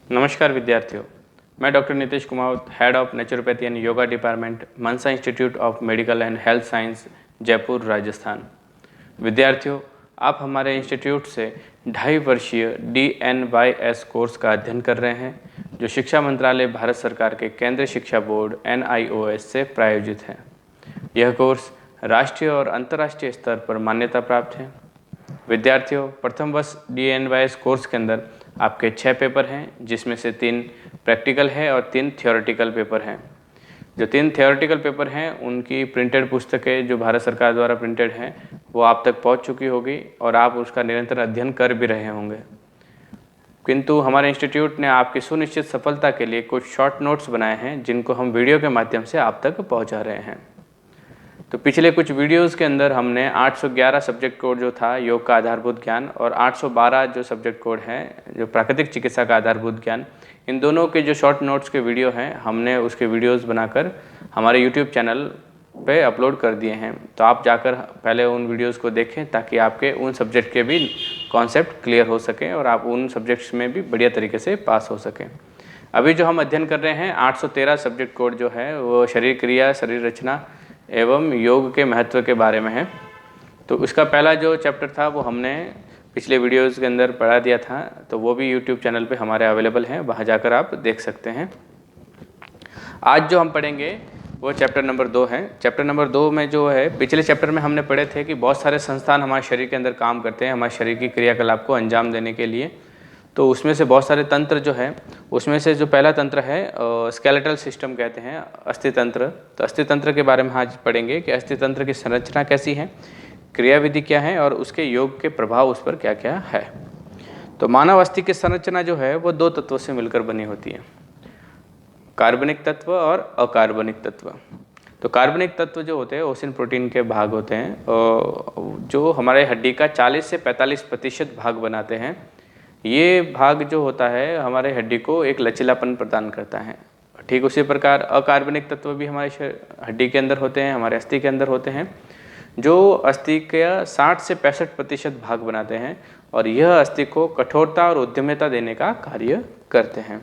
नमस्कार विद्यार्थियों, मैं doctor Nitish Kumar, head of naturopathy and yoga department, Mansa institute of medical and health science, Jaipur, Rajasthan. विद्यार्थियों, आप हमारे इंस्टीट्यूट से 2.5 वर्षीय DNYS कोर्स का अध्ययन कर रहे हैं, जो शिक्षा मंत्रालय भारत सरकार के केंद्रीय शिक्षा बोर्ड NIOS से प्रायोजित है। यह कोर्स राष्ट्रीय और अंतर्राष्ट्रीय स्तर पर मान्यता प्राप्त है। विद्यार्थियों, प्रथम वर्ष DNYS कोर्स के अंदर आपके 6 पेपर हैं, जिसमें से 3 प्रैक्टिकल है और 3 थियोरेटिकल पेपर हैं। जो 3 थियोरेटिकल पेपर हैं उनकी प्रिंटेड पुस्तकें जो भारत सरकार द्वारा प्रिंटेड हैं वो आप तक पहुंच चुकी होगी और आप उसका निरंतर अध्ययन कर भी रहे होंगे। किंतु हमारे इंस्टीट्यूट ने आपकी सुनिश्चित सफलता के लिए कुछ शॉर्ट नोट्स बनाए हैं, जिनको हम वीडियो के माध्यम से आप तक पहुँचा रहे हैं। तो पिछले कुछ वीडियोस के अंदर हमने 811 सब्जेक्ट कोड जो था योग का आधारभूत ज्ञान और 812 जो सब्जेक्ट कोड है जो प्राकृतिक चिकित्सा का आधारभूत ज्ञान, इन दोनों के जो शॉर्ट नोट्स के वीडियो हैं हमने उसके वीडियोस बनाकर हमारे यूट्यूब चैनल पे अपलोड कर दिए हैं। तो आप जाकर पहले उन वीडियोस को देखें ताकि आपके उन सब्जेक्ट के भी कॉन्सेप्ट क्लियर हो सकें और आप उन सब्जेक्ट्स में भी बढ़िया तरीके से पास हो सकें। अभी जो हम अध्ययन कर रहे हैं 813 सब्जेक्ट कोड जो है वो शरीर क्रिया, शरीर रचना एवं योग के महत्व के बारे में है। तो उसका पहला जो चैप्टर था वो हमने पिछले वीडियोस के अंदर पढ़ा दिया था, तो वो भी यूट्यूब चैनल पे हमारे अवेलेबल है, वहाँ जाकर आप देख सकते हैं। आज जो हम पढ़ेंगे वो चैप्टर नंबर 2 है। चैप्टर नंबर 2 में जो है पिछले चैप्टर में हमने पढ़े थे कि बहुत सारे संस्थान हमारे शरीर के अंदर काम करते हैं हमारे शरीर की क्रियाकलाप को अंजाम देने के लिए। तो उसमें से बहुत सारे तंत्र जो है, उसमें से जो पहला तंत्र है स्केलेटल सिस्टम कहते हैं, अस्थि तंत्र। तो अस्थि तंत्र के बारे में आज पढ़ेंगे कि अस्थि तंत्र की संरचना कैसी है, क्रियाविधि क्या है और उसके योग के प्रभाव उस पर क्या क्या है। तो मानव अस्थि की संरचना जो है वो 2 तत्वों से मिलकर बनी होती है, कार्बनिक तत्व और अकार्बनिक तत्व। तो कार्बनिक तत्व जो होते हैं ओसिन प्रोटीन के भाग होते हैं, जो हमारे हड्डी का 40 से 45% भाग बनाते हैं। ये भाग जो होता है हमारे हड्डी को एक लचीलापन प्रदान करता है। ठीक उसी प्रकार अकार्बनिक तत्व भी हमारे हड्डी के अंदर होते हैं, हमारे अस्थि के अंदर होते हैं, जो अस्थि का 60 से 65% भाग बनाते हैं और यह अस्थि को कठोरता और उद्यमता देने का कार्य करते हैं।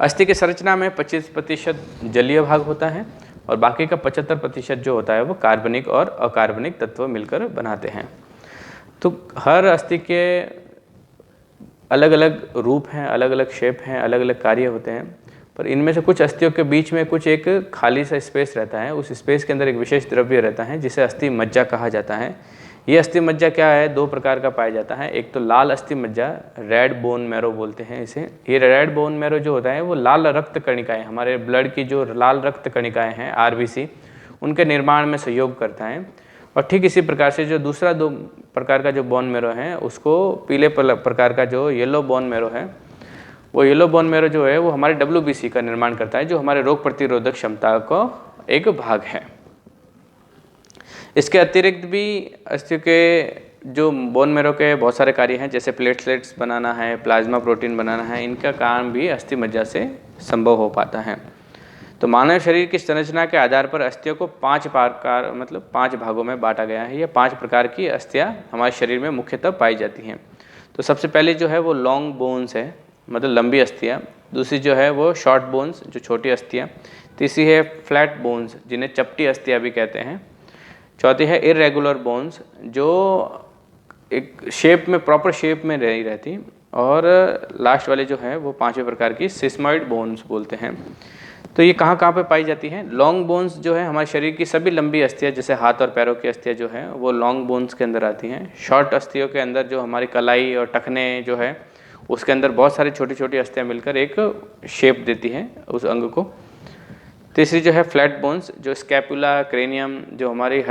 अस्थि की संरचना में 25% जलीय भाग होता है और बाकी का 75% जो होता है वो कार्बनिक और अकार्बनिक तत्व मिलकर बनाते हैं। तो हर अस्थि के अलग अलग रूप हैं, अलग अलग शेप हैं, अलग अलग कार्य होते हैं, पर इनमें से कुछ अस्थियों के बीच में कुछ एक खाली सा स्पेस रहता है। उस स्पेस के अंदर एक विशेष द्रव्य रहता है जिसे अस्थि मज्जा कहा जाता है। ये अस्थि मज्जा क्या है, 2 प्रकार का पाया जाता है। एक तो लाल अस्थि मज्जा, रेड बोन मैरो बोलते हैं इसे। ये रेड बोन मैरो जो होता है वो लाल रक्त कणिकाएँ, हमारे ब्लड की जो लाल रक्त कणिकाएँ हैं RBC, उनके निर्माण में सहयोग करता है। और ठीक इसी प्रकार से जो दूसरा 2 प्रकार का जो बोन मैरो है उसको पीले प्रकार का जो येलो बोन मैरो है, वो येलो बोन मैरो जो है वो हमारे WBC का निर्माण करता है, जो हमारे रोग प्रतिरोधक क्षमता का एक भाग है। इसके अतिरिक्त भी अस्थि के जो बोन मैरो के बहुत सारे कार्य हैं, जैसे प्लेटलेट्स बनाना है, प्लाज्मा प्रोटीन बनाना है, इनका काम भी अस्थि मज्जा से संभव हो पाता है। तो मानव शरीर की संरचना के आधार पर अस्थियों को 5 प्रकार मतलब 5 भागों में बांटा गया है। ये 5 प्रकार की अस्थियाँ हमारे शरीर में मुख्यतः पाई जाती हैं। तो सबसे पहले जो है वो लॉन्ग बोन्स है, मतलब लंबी अस्थियाँ। दूसरी जो है वो शॉर्ट बोन्स, जो छोटी अस्थियाँ। तीसरी है फ्लैट बोन्स, जिन्हें चपटी अस्थियाँ भी कहते हैं। चौथी है इर्रेगुलर बोन्स, जो एक शेप में, प्रॉपर शेप में नहीं रहती। और लास्ट वाले जो है वो 5वें प्रकार की सिस्मॉइड बोन्स बोलते हैं। तो ये कहाँ पे पाई जाती हैं? लॉन्ग बोन्स जो है हमारे शरीर की सभी लंबी अस्थियाँ, जैसे हाथ और पैरों की अस्थियाँ जो हैं वो लॉन्ग बोन्स के अंदर आती हैं। शॉर्ट अस्थियों के अंदर जो हमारी कलाई और टखने जो है उसके अंदर बहुत सारी छोटी छोटी अस्थियाँ मिलकर एक शेप देती हैं उस अंग को। तीसरी जो है फ्लैट बोन्स, जो स्कैपुला, क्रेनियम, जो हमारी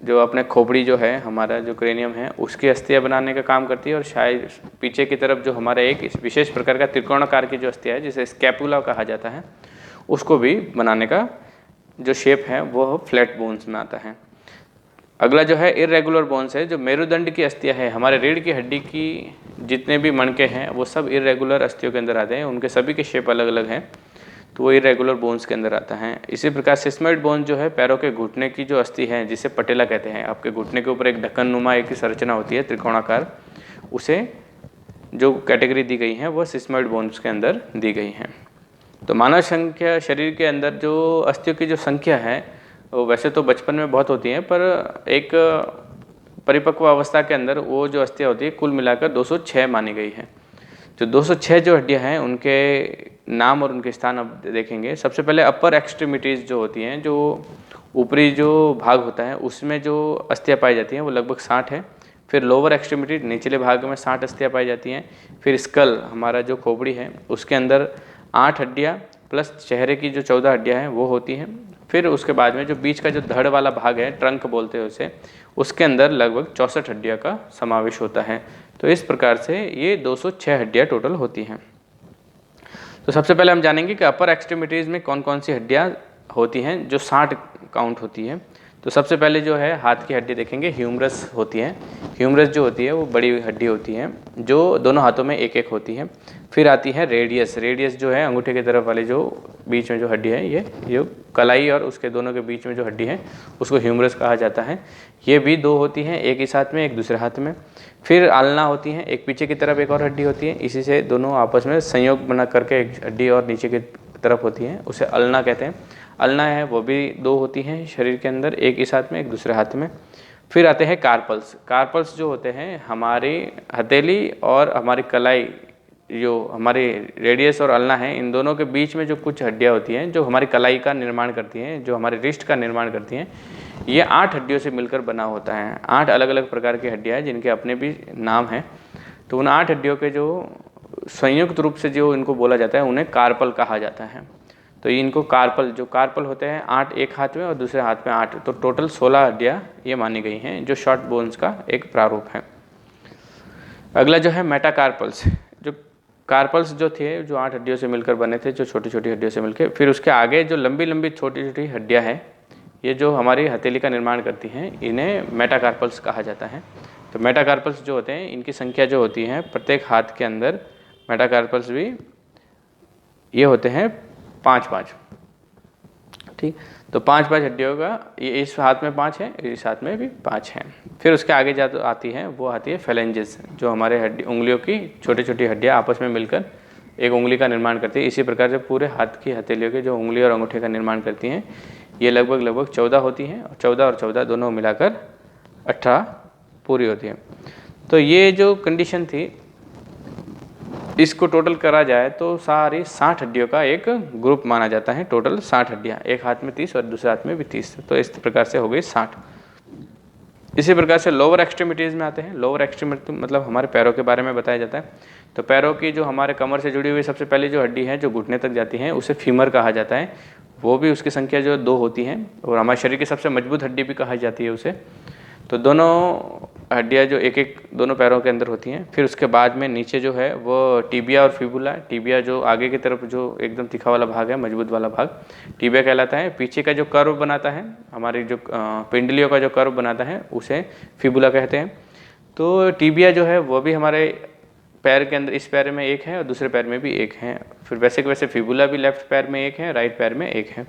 जो अपने खोपड़ी जो है, हमारा जो क्रेनियम है, उसकी अस्थियाँ बनाने का काम करती है। और शायद पीछे की तरफ जो हमारा एक विशेष प्रकार का त्रिकोणाकार की जो अस्थियाँ है जिसे स्कैपुला कहा जाता है, उसको भी बनाने का जो शेप है वो फ्लैट बोन्स में आता है। अगला जो है इर्रेगुलर बोन्स है, जो मेरुदंड की अस्थियाँ है, हमारे रीढ़ की हड्डी की जितने भी मणके हैं वो सब इर्रेगुलर अस्थियों के अंदर आते हैं। उनके सभी के शेप अलग अलग हैं, तो वो इरेगुलर बोन्स के अंदर आता है। इसी प्रकार सिस्मॉइड बोन जो है पैरों के घुटने की जो अस्थि है, जिसे पटेला कहते हैं, आपके घुटने के ऊपर एक ढक्कन नुमा एक संरचना होती है त्रिकोणाकार, उसे जो कैटेगरी दी गई है वो सिस्मॉइड बोन्स के अंदर दी गई हैं। तो मानव संख्या शरीर के अंदर जो अस्थियों की जो संख्या है वो वैसे तो बचपन में बहुत होती है, पर एक परिपक्व अवस्था के अंदर वो जो अस्थियाँ होती है कुल मिलाकर 206 मानी गई है। जो 206 जो हड्डियाँ हैं उनके नाम और उनके स्थान अब देखेंगे। सबसे पहले अपर एक्सट्रीमिटीज़ जो होती हैं, जो ऊपरी जो भाग होता है उसमें जो अस्थियाँ पाई जाती हैं वो लगभग 60 है। फिर लोअर एक्सट्रीमिटी निचले भाग में 60 अस्थियाँ पाई जाती हैं। फिर स्कल हमारा जो खोपड़ी है उसके अंदर 8 हड्डियाँ प्लस चेहरे की जो 14 हड्डियाँ हैं वो होती हैं। फिर उसके बाद में जो बीच का जो धड़ वाला भाग है, ट्रंक बोलते हैं उसे, उसके अंदर लगभग 64 हड्डियाँ का समावेश होता है। तो इस प्रकार से ये 206 हड्डियाँ टोटल होती हैं। तो सबसे पहले हम जानेंगे कि अपर एक्सट्रीमिटीज़ में कौन कौन सी हड्डियाँ होती हैं जो 60 काउंट होती है। तो सबसे पहले जो है हाथ की हड्डी देखेंगे, ह्यूमरस होती है। ह्यूमरस जो होती है वो बड़ी हड्डी होती है जो दोनों हाथों में एक एक होती है। फिर आती है रेडियस। रेडियस जो है अंगूठे की तरफ वाली जो बीच में जो हड्डी है, ये कलाई और उसके दोनों के बीच में जो हड्डी है उसको ह्यूमरस कहा जाता है। ये भी 2 होती हैं, एक इस हाथ में एक दूसरे हाथ में। फिर आलना होती हैं, एक पीछे की तरफ एक और हड्डी होती है, इसी से दोनों आपस में संयोग बना करके एक हड्डी और नीचे की तरफ होती है, उसे अल्ना कहते हैं। अल्ना है वो भी 2 होती हैं शरीर के अंदर, एक इस हाथ में एक दूसरे हाथ में। फिर आते हैं कार्पल्स। कार्पल्स जो होते हैं हमारी हथेली और हमारी कलाई, जो हमारी रेडियस और अल्ना है, इन दोनों के बीच में जो कुछ हड्डियाँ होती हैं जो हमारी कलाई का निर्माण करती हैं, जो हमारे रिस्ट का निर्माण करती हैं, ये 8 हड्डियों से मिलकर बना होता है। 8 अलग अलग प्रकार की हड्डियाँ हैं जिनके अपने भी नाम हैं। तो उन 8 हड्डियों के जो संयुक्त रूप से जो इनको बोला जाता है उन्हें कार्पल कहा जाता है। तो इनको कार्पल होते हैं 8 एक हाथ में और दूसरे हाथ में 8, तो टोटल 16 हड्डियाँ ये मानी गई हैं जो शॉर्ट बोन्स का एक प्रारूप है। अगला जो है मेटाकार्पल्स। जो कार्पल्स जो थे जो 8 हड्डियों से मिलकर बने थे, जो छोटी छोटी हड्डियों से मिलकर, फिर उसके आगे जो लंबी लंबी छोटी छोटी हड्डियाँ हैं ये जो हमारी हथेली का निर्माण करती हैं, इन्हें मेटाकार्पल्स कहा जाता है। तो मेटाकार्पल्स जो होते हैं इनकी संख्या जो होती है प्रत्येक हाथ के अंदर, मेटाकार्पल्स भी ये होते हैं 5-5। ठीक, तो 5-5 हड्डियों का, ये इस हाथ में 5 है, इस हाथ में भी 5 हैं। फिर उसके आगे आती है वो आती है फेलेंजेस, जो हमारे उंगलियों की छोटी छोटी हड्डियाँ आपस में मिलकर एक उंगली का निर्माण करती है। इसी प्रकार से पूरे हाथ की हथेलियों के जो उंगली और अंगूठे का निर्माण करती हैं, ये लगभग 14 होती हैं, और 14 दोनों मिलाकर 18 पूरी होती है। तो ये जो कंडीशन थी, इसको टोटल करा जाए तो सारी 60 हड्डियों का एक ग्रुप माना जाता है। टोटल 60 हड्डियाँ, एक हाथ में 30 और दूसरे हाथ में भी 30, तो इस प्रकार से हो गई 60। इसी प्रकार से लोअर एक्सट्रीमिटीज़ में आते हैं। लोअर एक्सट्रीमिटी मतलब हमारे पैरों के बारे में बताया जाता है। तो पैरों की जो हमारे कमर से जुड़ी हुई सबसे पहले जो हड्डी है जो घुटने तक जाती है उसे फीमर कहा जाता है। वो भी उसकी संख्या जो 2 होती हैं, और हमारे शरीर की सबसे मजबूत हड्डी भी कहा जाती है उसे। तो दोनों हड्डियाँ जो एक एक दोनों पैरों के अंदर होती हैं। फिर उसके बाद में नीचे जो है वो टिबिया और फिबुला। टिबिया जो आगे की तरफ जो एकदम तीखा वाला भाग है, मजबूत वाला भाग, टिबिया कहलाता है। पीछे का जो कर्व बनाता है, हमारी जो पिंडलियों का जो कर्व बनाता है उसे फिबुला कहते हैं। तो टिबिया जो है वो भी हमारे पैर के अंदर, इस पैर में एक है और दूसरे पैर में भी एक है। फिर वैसे के वैसे फिबुला भी लेफ्ट पैर में एक है, राइट पैर में एक है।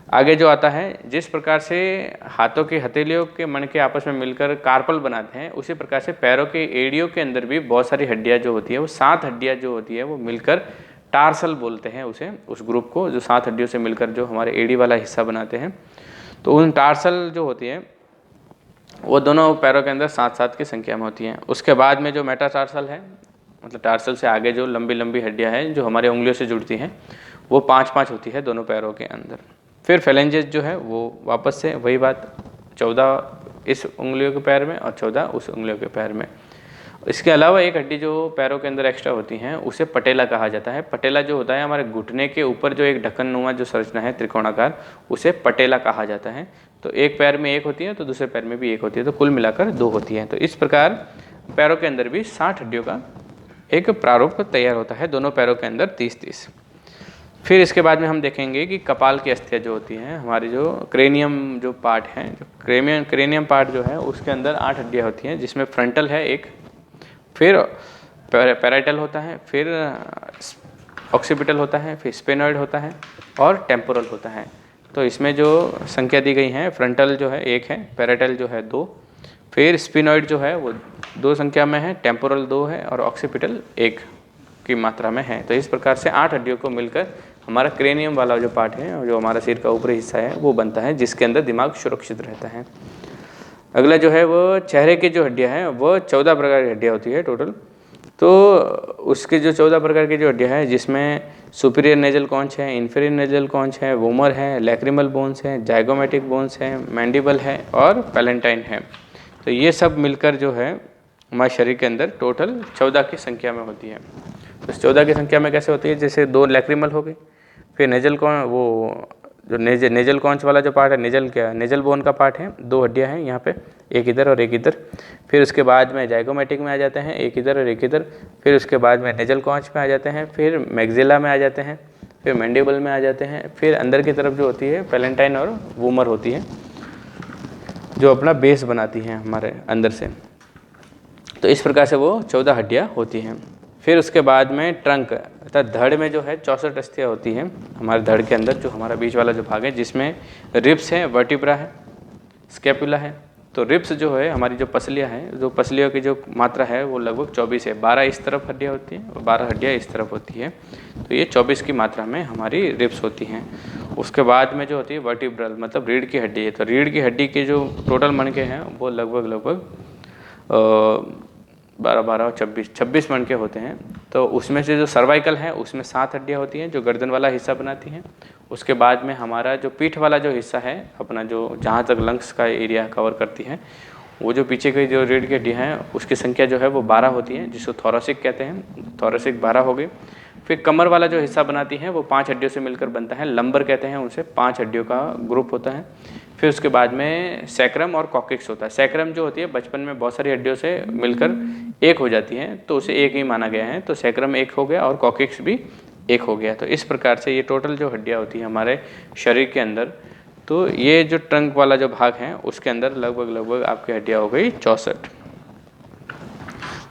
आगे जो आता है, जिस प्रकार से हाथों की हथेलियों के मणके आपस में मिलकर कार्पल बनाते हैं, उसी प्रकार से पैरों के एड़ियों के अंदर भी बहुत सारी हड्डियाँ जो होती है, वो 7 हड्डियाँ जो होती है वो मिलकर टार्सल बोलते हैं उसे, उस ग्रुप को, जो 7 हड्डियों से मिलकर जो हमारे एड़ी वाला हिस्सा बनाते हैं। तो उन टार्सल जो होती है वो दोनों पैरों के अंदर 7-7 की संख्या में होती हैं। उसके बाद में जो मेटाटार्सल है, मतलब टार्सल से आगे जो लंबी लंबी हड्डियाँ हैं जो हमारे उंगलियों से जुड़ती हैं, वो 5-5 होती है दोनों पैरों के अंदर। फिर फेलेंजेस जो है वो वापस से वही बात, 14 इस उंगलियों के पैर में और 14 उस उंगलियों के पैर में। इसके अलावा एक हड्डी जो पैरों के अंदर एक्स्ट्रा होती हैं उसे पटेला कहा जाता है। पटेला जो होता है हमारे घुटने के ऊपर जो एक ढक्कननुमा जो संरचना है त्रिकोणाकार, उसे पटेला कहा जाता है। तो एक पैर में एक होती है तो दूसरे पैर में भी एक होती है, तो कुल मिलाकर 2 होती हैं। तो इस प्रकार पैरों के अंदर भी 60 हड्डियों का एक प्रारूप तैयार होता है, दोनों पैरों के अंदर 30-30। फिर इसके बाद में हम देखेंगे कि कपाल की अस्थियाँ जो होती हैं, हमारी जो क्रेनियम जो पार्ट है, जो क्रेनियम पार्ट जो है उसके अंदर 8 हड्डियाँ होती हैं, जिसमें फ्रंटल है एक, फिर पैराइटल होता है, फिर ऑक्सीपिटल होता है, फिर स्पेनॉइड होता है और टेम्पोरल होता है। तो इसमें जो संख्या दी गई है, फ्रंटल जो है 1 है, पैराइटल जो है 2, फिर स्पिनॉइड जो है वो 2 संख्या में है, टेम्पोरल 2 है और ऑक्सीपिटल 1 की मात्रा में है। तो इस प्रकार से 8 हड्डियों को मिलकर हमारा क्रेनियम वाला जो पार्ट है, जो हमारा सिर का ऊपरी हिस्सा है, वो बनता है, जिसके अंदर दिमाग सुरक्षित रहता है। अगला जो है वो चेहरे की जो हड्डियाँ हैं वो 14 प्रकार की हड्डियाँ होती है टोटल। तो उसके जो 14 प्रकार की जो हड्डियाँ हैं, जिसमें सुपीरियर नेजल कॉन्च है, इन्फीरियर नेजल कॉन्च है, वोमर है, लैक्रिमल बोन्स है, जाइगोमेटिक बोन्स है, मैंडिबल है और पैलेंटाइन है। तो ये सब मिलकर जो है हमारे शरीर के अंदर टोटल 14 की संख्या में होती है। तो 14 की संख्या में कैसे होती है, जैसे 2 लैक्रिमल हो गई, फिर नेजल कॉन, वो जो नेजल कॉन्च वाला जो पार्ट है, नेजल बोन का पार्ट है, 2 हड्डियाँ हैं यहाँ पे, एक इधर और एक इधर। फिर उसके बाद में जाइगोमेटिक में आ जाते हैं, एक इधर और एक इधर। फिर उसके बाद में नेजल कॉन्च में आ जाते हैं, फिर मैग्जिला में आ जाते हैं, फिर मैंडिबल में आ जाते हैं। फिर अंदर की तरफ जो होती है पैलेंटाइन और वूमर होती है, जो अपना बेस बनाती हैं हमारे अंदर से। तो इस प्रकार से वो 14 हड्डियाँ होती हैं। फिर उसके बाद में ट्रंक अर्थात धड़ में जो है 64 अस्थियाँ होती हैं हमारे धड़ के अंदर, जो हमारा बीच वाला जो भाग है, जिसमें रिब्स है, वर्टिब्रा है, स्कैपुला है। तो रिब्स जो है हमारी जो पसलियाँ हैं, जो पसलियों की जो मात्रा है वो लगभग 24 है। 12 इस तरफ हड्डियाँ होती हैं और 12 हड्डियाँ इस तरफ होती है। तो ये 24 की मात्रा में हमारी रिब्स होती हैं। उसके बाद में जो होती है वर्टिब्रल, मतलब रीढ़ की हड्डी है। तो रीढ़ की हड्डी के जो टोटल मणके हैं वो लगभग 12 और 26 मणके होते हैं। तो उसमें से जो सर्वाइकल है उसमें 7 हड्डियाँ होती हैं, जो गर्दन वाला हिस्सा बनाती हैं। उसके बाद में हमारा जो पीठ वाला जो हिस्सा है अपना, जो जहाँ तक लंग्स का एरिया कवर करती है, वो जो पीछे की जो रीढ़ की हड्डियाँ हैं उसकी संख्या जो है वो 12 होती है, जिसको थोरेसिक कहते हैं। थोरेसिक 12 हो गई। फिर कमर वाला जो हिस्सा बनाती है वो 5 हड्डियों से मिलकर बनता है, लंबर कहते हैं उनसे, 5 हड्डियों का ग्रुप होता है। फिर उसके बाद में सैक्रम और कॉकिक्स होता है। सैक्रम जो होती है बचपन में बहुत सारी हड्डियों से मिलकर एक हो जाती हैं, तो उसे एक ही माना गया है। तो सैक्रम एक हो गया और कॉकिक्स भी एक हो गया। तो इस प्रकार से ये टोटल जो हड्डियाँ होती हैं हमारे शरीर के अंदर, तो ये जो ट्रंक वाला जो भाग है उसके अंदर लगभग आपकी हड्डियाँ हो गई 64।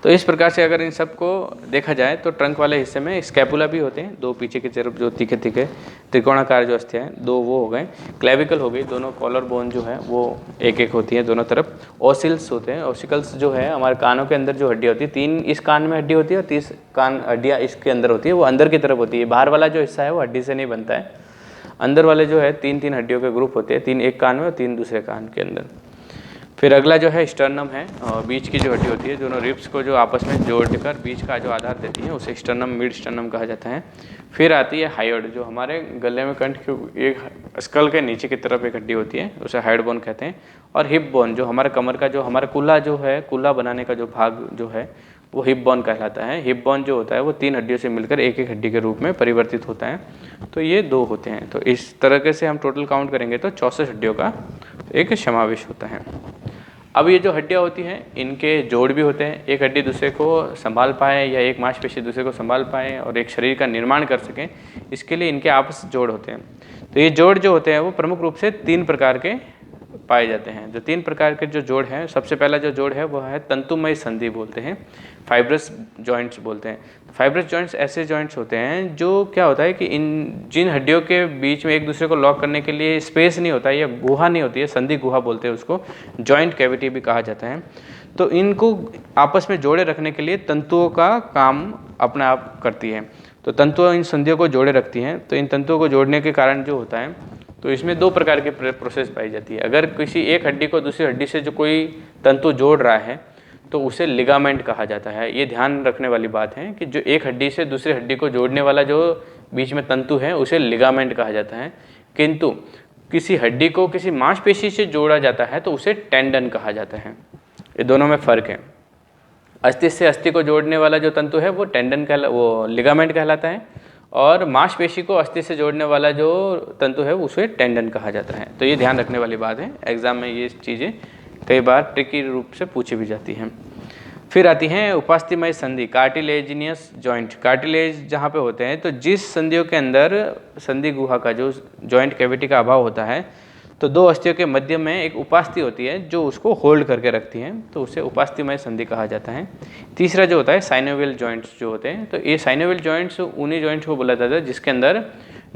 तो इस प्रकार से अगर इन सबको देखा जाए तो ट्रंक वाले हिस्से में स्कैपुला भी होते हैं, 2 पीछे की तरफ जो तीखे त्रिकोणाकार जो अस्थियाँ हैं, 2 वो हो गए। क्लेविकल हो गई, दोनों कॉलर बोन जो है वो एक होती है दोनों तरफ। ओसिल्स होते हैं। ओसिकल्स जो है हमारे कानों के अंदर जो हड्डी होती है, 3 इस कान में हड्डी होती है और 30 कान हड्डियाँ इसके अंदर होती है, वो अंदर की तरफ होती है। बाहर वाला जो हिस्सा है वो हड्डी से नहीं बनता है। अंदर वाले जो है 3 हड्डियों के ग्रुप होते हैं, 3 एक कान में और 3 दूसरे कान के अंदर। फिर अगला जो है स्टर्नम है, और बीच की जो हड्डी होती है, दोनों रिब्स को जो आपस में जोड़कर बीच का जो आधार देती है उसे स्टर्नम, मिड स्टर्नम कहा जाता है। फिर आती है हायोइड, जो हमारे गले में कंठ के एक स्कल के नीचे की तरफ एक हड्डी होती है, उसे हायोइड बोन कहते हैं। और हिप बोन, जो हमारे कमर का जो हमारा कुल्ला जो है, कुल्ला बनाने का जो भाग जो है वो हिप बोन कहलाता है। हिप बोन जो होता है वो 3 हड्डियों से मिलकर एक हड्डी के रूप में परिवर्तित होता है। तो ये 2 होते हैं। तो इस तरह से हम टोटल काउंट करेंगे तो 64 हड्डियों का एक समावेश होता है। अब ये जो हड्डियाँ होती हैं इनके जोड़ भी होते हैं, एक हड्डी दूसरे को संभाल पाए या एक मांसपेशी दूसरे को संभाल पाए और एक शरीर का निर्माण कर सकें, इसके लिए इनके आपस जोड़ होते हैं। तो ये जोड़ जो होते हैं वो प्रमुख रूप से 3 प्रकार के पाए जाते हैं। जो 3 प्रकार के जो जोड़ हैं, सबसे पहला जो जोड़ है वह है तंतुमय संधि बोलते हैं, फाइब्रस जॉइंट्स बोलते हैं। फाइब्रस जॉइंट्स ऐसे जॉइंट्स होते हैं जो क्या होता है कि इन जिन हड्डियों के बीच में एक दूसरे को लॉक करने के लिए स्पेस नहीं होता है या गुहा नहीं होती है, संधि गुहा बोलते हैं उसको, जॉइंट कैविटी भी कहा जाता है। तो इनको आपस में जोड़े रखने के लिए तंतुओं का काम अपने आप करती है। तो तंतुओं इन संधियों को जोड़े रखती हैं। तो इन तंतुओं को जोड़ने के कारण जो होता है, तो इसमें 2 प्रकार की प्रोसेस पाई जाती है। अगर किसी एक हड्डी को दूसरी हड्डी से जो कोई तंतु जोड़ रहा है तो उसे लिगामेंट कहा जाता है। ये ध्यान रखने वाली बात है कि जो एक हड्डी से दूसरी हड्डी को जोड़ने वाला जो बीच में तंतु है उसे लिगामेंट कहा जाता है। किंतु किसी हड्डी को किसी मांसपेशी से जोड़ा जाता है तो उसे टेंडन कहा जाता है। ये दोनों में फ़र्क है। अस्थि से अस्थि को जोड़ने वाला जो तंतु है वो वो लिगामेंट कहलाता है, और मांसपेशी को अस्थि से जोड़ने वाला जो तंतु है उसे टेंडन कहा जाता है। तो ये ध्यान रखने वाली बात है, एग्जाम में ये चीज़ें कई बार ट्रिकी रूप से पूछी भी जाती हैं। फिर आती हैं उपास्थ्यमय संधि, कार्टिलेजिनियस जॉइंट। कार्टिलेज जहाँ पे होते हैं, तो जिस संधियों के अंदर संधि गुहा का जो जॉइंट कैविटी का अभाव होता है, तो 2 अस्थियों के मध्य में एक उपास्थि होती है जो उसको होल्ड करके रखती हैं, तो उसे उपास्थ्यमय संधि कहा जाता है। तीसरा जो होता है साइनोवियल जॉइंट्स जो होते हैं, तो ये साइनोवियल जॉइंट्स उन्हीं जॉइंट्स को बोला जाता है जिसके अंदर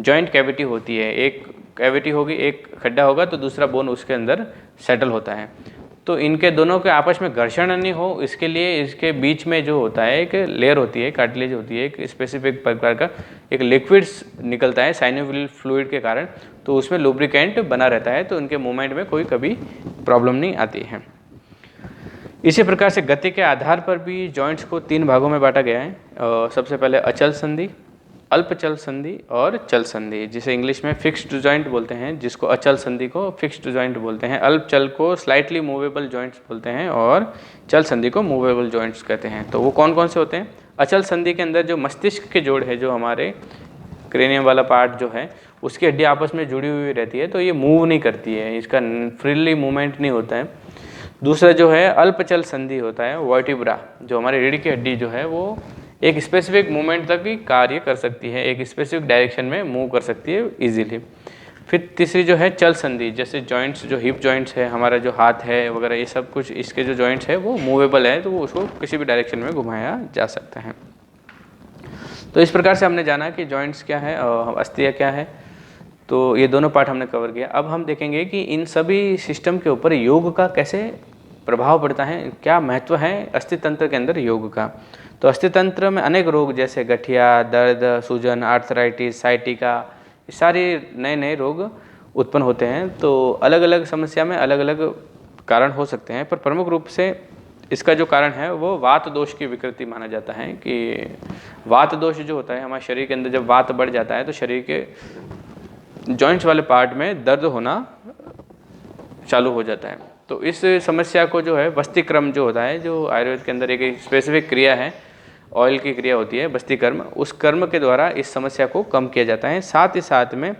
जॉइंट कैविटी होती है। एक कैविटी होगी, एक खड्डा होगा तो दूसरा बोन उसके अंदर सेटल होता है। तो इनके दोनों के आपस में घर्षण नहीं हो, इसके लिए इसके बीच में जो होता है एक लेयर होती है, कार्टिलेज होती है, एक स्पेसिफिक प्रकार का एक लिक्विड्स निकलता है साइनोवियल फ्लूइड के कारण, तो उसमें लुब्रिकेंट बना रहता है, तो उनके मूवमेंट में कोई कभी प्रॉब्लम नहीं आती है। इसी प्रकार से गति के आधार पर भी जॉइंट्स को 3 भागों में बांटा गया है। सबसे पहले अचल संधि, अल्पचल संधि और चल संधि, जिसे इंग्लिश में फिक्स्ड जॉइंट बोलते हैं, जिसको अचल संधि को फिक्स्ड जॉइंट बोलते हैं, अल्पचल को स्लाइटली मूवेबल जॉइंट्स बोलते हैं और चल संधि को मूवेबल जॉइंट्स कहते हैं। तो वो कौन कौन से होते हैं? अचल संधि के अंदर जो मस्तिष्क के जोड़ है, जो हमारे क्रेनियम वाला पार्ट जो है, उसकी हड्डी आपस में जुड़ी हुई रहती है, तो ये मूव नहीं करती है, इसका फ्रीली मूवमेंट नहीं होता है। दूसरा जो है अल्पचल संधि होता है, वर्टिब्रा, जो हमारी रीढ़ की हड्डी जो है वो एक स्पेसिफिक मूवमेंट तक ही कार्य कर सकती है, एक स्पेसिफिक डायरेक्शन में मूव कर सकती है इजीली। फिर तीसरी जो है चल संधि, जैसे जॉइंट्स, जो हिप जॉइंट्स है, हमारा जो हाथ है वगैरह, ये सब कुछ इसके जो जॉइंट्स है वो मूवेबल है, तो वो उसको किसी भी डायरेक्शन में घुमाया जा सकता है। तो इस प्रकार से हमने जाना कि जॉइंट्स क्या है और अस्थियाँ क्या है, तो ये दोनों पार्ट हमने कवर किया। अब हम देखेंगे कि इन सभी सिस्टम के ऊपर योग का कैसे प्रभाव पड़ता है, क्या महत्व है अस्थितंत्र के अंदर योग का। तो अस्थितंत्र में अनेक रोग जैसे गठिया, दर्द, सूजन, आर्थराइटिस, साइटिका, सारे नए नए रोग उत्पन्न होते हैं। तो अलग अलग समस्या में अलग अलग कारण हो सकते हैं, पर प्रमुख रूप से इसका जो कारण है वो वात दोष की विकृति माना जाता है कि वात दोष जो होता है हमारे शरीर के अंदर, जब वात बढ़ जाता है तो शरीर के जॉइंट्स वाले पार्ट में दर्द होना चालू हो जाता है। तो इस समस्या को जो है बस्ती क्रम जो होता है, जो आयुर्वेद के अंदर एक स्पेसिफिक क्रिया है, ऑयल की क्रिया होती है बस्ती कर्म, उस कर्म के द्वारा इस समस्या को कम किया जाता है। साथ ही साथ में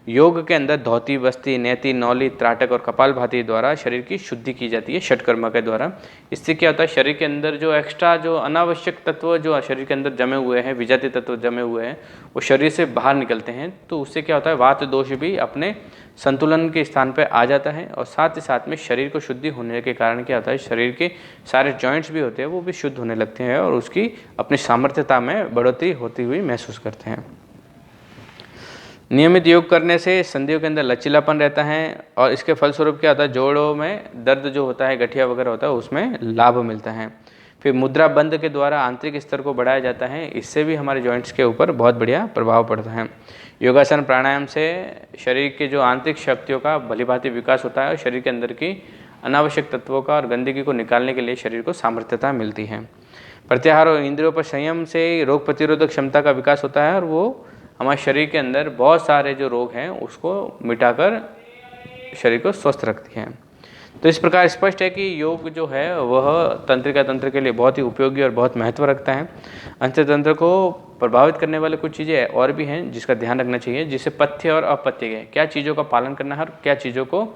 योग के अंदर धौती, बस्ती, नेति, नौली, त्राटक और कपालभाति द्वारा शरीर की शुद्धि की जाती है षटकर्म के द्वारा। इससे क्या होता है, शरीर के अंदर जो एक्स्ट्रा जो अनावश्यक तत्व जो शरीर के अंदर जमे हुए हैं, विजातीय तत्व जमे हुए हैं, वो शरीर से बाहर निकलते हैं। तो उससे क्या होता है, वात दोष भी अपने संतुलन के स्थान पर आ जाता है और साथ ही साथ में शरीर को शुद्धि होने के कारण क्या होता है, शरीर के सारे जॉइंट्स भी होते हैं वो भी शुद्ध होने लगते हैं और उसकी अपनी सामर्थ्यता में बढ़ोतरी होती हुई महसूस करते हैं। नियमित योग करने से संधियों के अंदर लचीलापन रहता है और इसके फलस्वरूप क्या होता है, जोड़ों में दर्द जो होता है, गठिया वगैरह होता है, उसमें लाभ मिलता है। फिर मुद्रा बंद के द्वारा आंतरिक स्तर को बढ़ाया जाता है, इससे भी हमारे जॉइंट्स के ऊपर बहुत बढ़िया प्रभाव पड़ता है। योगासन प्राणायाम से शरीर के जो आंतरिक शक्तियों का भलीभांति विकास होता है और शरीर के अंदर की अनावश्यक तत्वों का और गंदगी को निकालने के लिए शरीर को सामर्थ्यता मिलती है। प्रत्याहार और इंद्रियों पर संयम से रोग प्रतिरोधक क्षमता का विकास होता है और वो हमारे शरीर के अंदर बहुत सारे जो रोग हैं उसको मिटाकर शरीर को स्वस्थ रखती है। तो इस प्रकार स्पष्ट है कि योग जो है वह तंत्रिका तंत्र के लिए बहुत ही उपयोगी और बहुत महत्व रखता है। अंततंत्र को प्रभावित करने वाले कुछ चीज़ें और भी हैं जिसका ध्यान रखना चाहिए, जिससे पथ्य और अपथ्य के क्या चीज़ों का पालन करना है और क्या चीज़ों को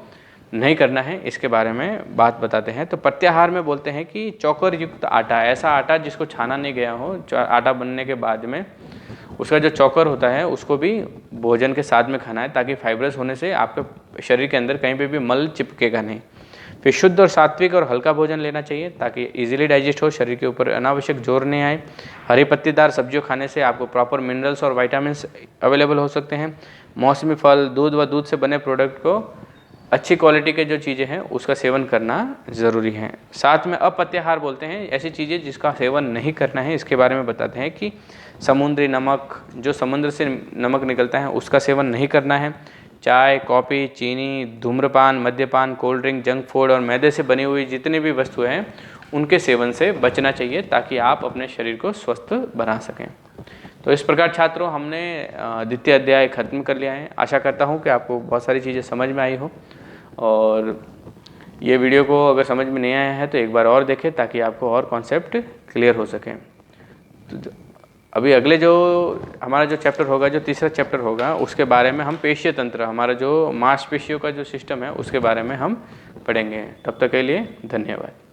नहीं करना है, इसके बारे में बात बताते हैं। तो प्रत्याहार में बोलते हैं कि चौकर युक्त आटा, ऐसा आटा जिसको छाना नहीं गया हो, आटा बनने के बाद में उसका जो चौकर होता है उसको भी भोजन के साथ में खाना है, ताकि फाइब्रस होने से आपके शरीर के अंदर कहीं पे भी मल चिपकेगा नहीं। फिर शुद्ध और सात्विक और हल्का भोजन लेना चाहिए ताकि इजीली डाइजेस्ट हो, शरीर के ऊपर अनावश्यक जोर नहीं आए। हरी पत्तीदार सब्जियों खाने से आपको प्रॉपर मिनरल्स और विटामिन्स अवेलेबल हो सकते हैं। मौसमी फल, दूध व दूध से बने प्रोडक्ट को, अच्छी क्वालिटी के जो चीज़ें हैं उसका सेवन करना ज़रूरी है। साथ में अपत्याहार बोलते हैं ऐसी चीज़ें जिसका सेवन नहीं करना है, इसके बारे में बताते हैं कि समुद्री नमक, जो समुद्र से नमक निकलता है उसका सेवन नहीं करना है। चाय, कॉफ़ी, चीनी, धूम्रपान, मद्यपान, कोल्ड ड्रिंक, जंक फूड और मैदे से बनी हुई जितनी भी वस्तुएं हैं उनके सेवन से बचना चाहिए ताकि आप अपने शरीर को स्वस्थ बना सकें। तो इस प्रकार छात्रों हमने द्वितीय अध्याय खत्म कर लिया है। आशा करता हूँ कि आपको बहुत सारी चीज़ें समझ में आई हो और ये वीडियो को अगर समझ में नहीं आया है तो एक बार और देखें ताकि आपको और कॉन्सेप्ट क्लियर हो सकें। तो अभी अगले जो हमारा जो चैप्टर होगा, जो तीसरा चैप्टर होगा, उसके बारे में हम पेशीय तंत्र, हमारा जो मांसपेशियों का जो सिस्टम है उसके बारे में हम पढ़ेंगे। तब तक के लिए धन्यवाद।